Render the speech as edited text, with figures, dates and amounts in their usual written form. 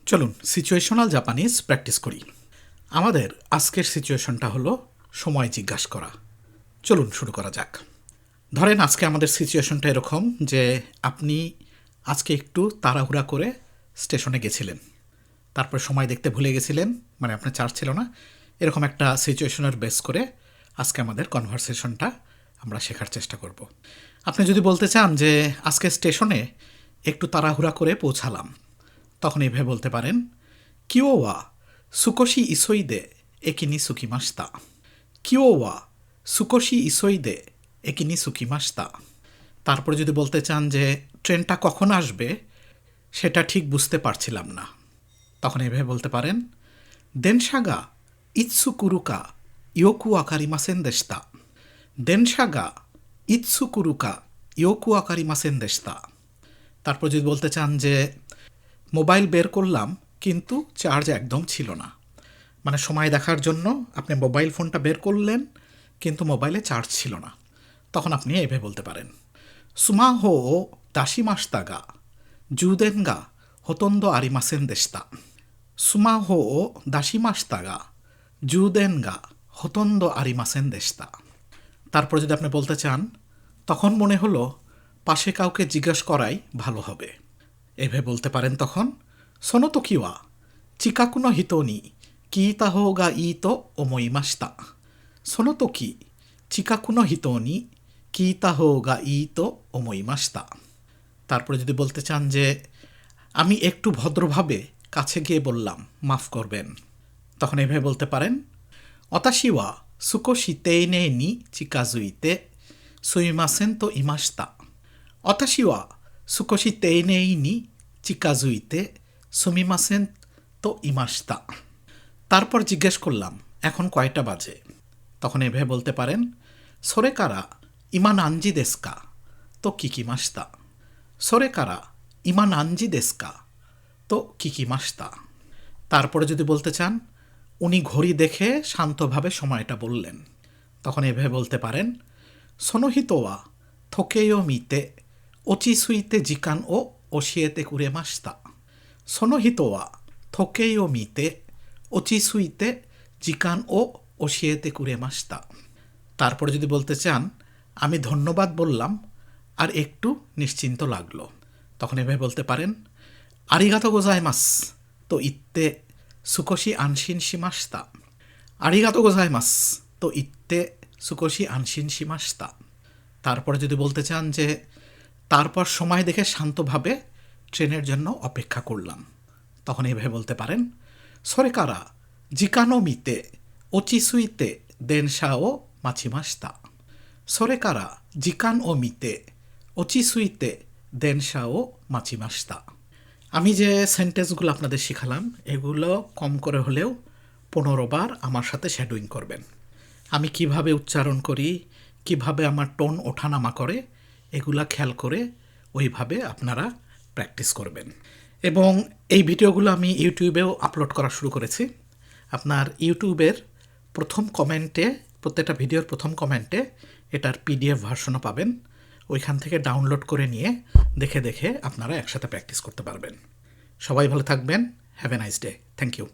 চলুন situational Japanese practice করি। আমাদের আজকের সিচুয়েশনটা হলো সময় জিজ্ঞাসা করা। চলুন শুরু করা যাক। ধরেন আজকে আমাদের সিচুয়েশনটা এরকম যে আপনি আজকে একটু তাড়াহুড়া করে স্টেশনে গেছিলেন, তারপর সময় দেখতে ভুলে গেছিলেন, মানে আপনার চার্জ ছিল না। এরকম একটা সিচুয়েশনের বেস করে আজকে আমাদের কনভারসেশনটা আমরা শেখার চেষ্টা করব। আপনি যদি বলতে চান যে আজকে স্টেশনে একটু তাড়াহুড়া করে পৌঁছালাম, তখন এইভাবে বলতে পারেন, কিও ওয়া সুকোশি ইসোইদে একিনি সুকিমাশতা। কিও ওয়া সুকোশি ইসোইদে একিনি সুকিমাশতা। তারপরে যদি বলতে চান যে ট্রেনটা কখন আসবে সেটা ঠিক বুঝতে পারছিলাম না, তখন এইভাবে বলতে পারেন, দেনশাগা ইৎসু কুরুকা ইয়োকু আকারিমাসেন দেশতা। দেনশাগা ইৎসু কুরুকা ইয়োকু আকারিমাসেন দেশতা। তারপর যদি বলতে চান যে মোবাইল বের করলাম কিন্তু চার্জ একদম ছিল না, মানে সময় দেখার জন্য আপনি মোবাইল ফোনটা বের করলেন কিন্তু মোবাইলে চার্জ ছিল না, তখন আপনি এভাবে বলতে পারেন, সুমাহো ও দাশিমাশতাগা জুদেনগা হতন্দো আরিমাসেন দেশতা। সুমাহো ও দাশিমাশতাগা জুদেনগা হতন্দো আরিমাসেন দেশতা। তারপর যদি আপনি বলতে চান, তখন মনে হলো পাশে কাউকে জিজ্ঞেস করাই ভালো হবে, এভাবে বলতে পারেন তখন, সোনো তোকি ওয়া চিকাকু নো হিতো নি কিইতা হোগা ই তো ওমোইমাশিতা। সোনো তোকি চিকাকু নো হিতো নি কিইতা হোগা ই তো ওমোইমাশিতা। তারপরে যদি বলতে চান যে আমি একটু ভদ্রভাবে কাছে গিয়ে বললাম মাফ করবেন, তখন এভাবে বলতে পারেন, অতাশি ওয়া সুকোশি তেইনে নি চিকাজুইতে সুইমাসেন তো ইমাশিতা। অতাশি ওয়া সুকোশি তেইনেই নি চিকাজুইতে সুমিমাসেন তো ইমাশিতা। তারপর জিজ্ঞেস করলাম এখন কয়টা বাজে, তখন এভাবে বলতে পারেন, সোরে কারা ইমা নানজি দেস্কা তো কিকিমাশিতা। সোরে কারা ইমা নানজি দেস্কা তো কিকিমাশিতা। তারপরে যদি বলতে চান উনি ঘড়ি দেখে শান্তভাবে সময়টা বললেন, তখন এভাবে বলতে পারেন, সোনোহিতো ওয়া থোকেয়ো মিতে ওচিসুইতে জিকান ও ওশিয়েতে কুরেমাশিতা। সোনোহিতো ওয়া থোকেয়ো মিতে ওচিসুইতে জিকান ও ওশিয়েতে কুরেমাশিতা। তারপরে যদি বলতে চান আমি ধন্যবাদ বললাম আর একটু নিশ্চিন্ত লাগলো, তখন এভাবে বলতে পারেন, আরিগাতো গোজাইমাস তো ইত্তে সুকোশি আনশিন শিমাশিতা। আরিগাতো গোজাইমাস তো ইত্তে সুকোশি আনশিন শিমাশিতা। তারপরে যদি বলতে চান যে তারপর সময় দেখে শান্তভাবে ট্রেনের জন্য অপেক্ষা করলাম, তখন এভাবে বলতে পারেন, সরেকারা জিকানো মিতে ওচিসুইতে দেনশা ও মাছিমাশিতা। সরেকারা জিকান ও মিতে ওচিসুইতে দেনশা ও মাছিমাশিতা। আমি যে সেন্টেন্সগুলো আপনাদের শেখালাম এগুলো কম করে হলেও 15 বার আমার সাথে শ্যাডোয়িং করবেন। আমি কিভাবে উচ্চারণ করি, কিভাবে আমার টোন ওঠানামা করে, এগুলা খেয়াল করে ওইভাবে আপনারা প্র্যাকটিস করবেন। এবং এই ভিডিওগুলো আমি ইউটিউবেও আপলোড করা শুরু করেছি। আপনার ইউটিউবের প্রথম কমেন্টে, প্রত্যেকটা ভিডিওর প্রথম কমেন্টে এটার পিডিএফ ভার্সনও পাবেন। ওইখান থেকে ডাউনলোড করে নিয়ে দেখে দেখে আপনারা একসাথে প্র্যাকটিস করতে পারবেন। সবাই ভালো থাকবেন। Have a nice day. Thank you.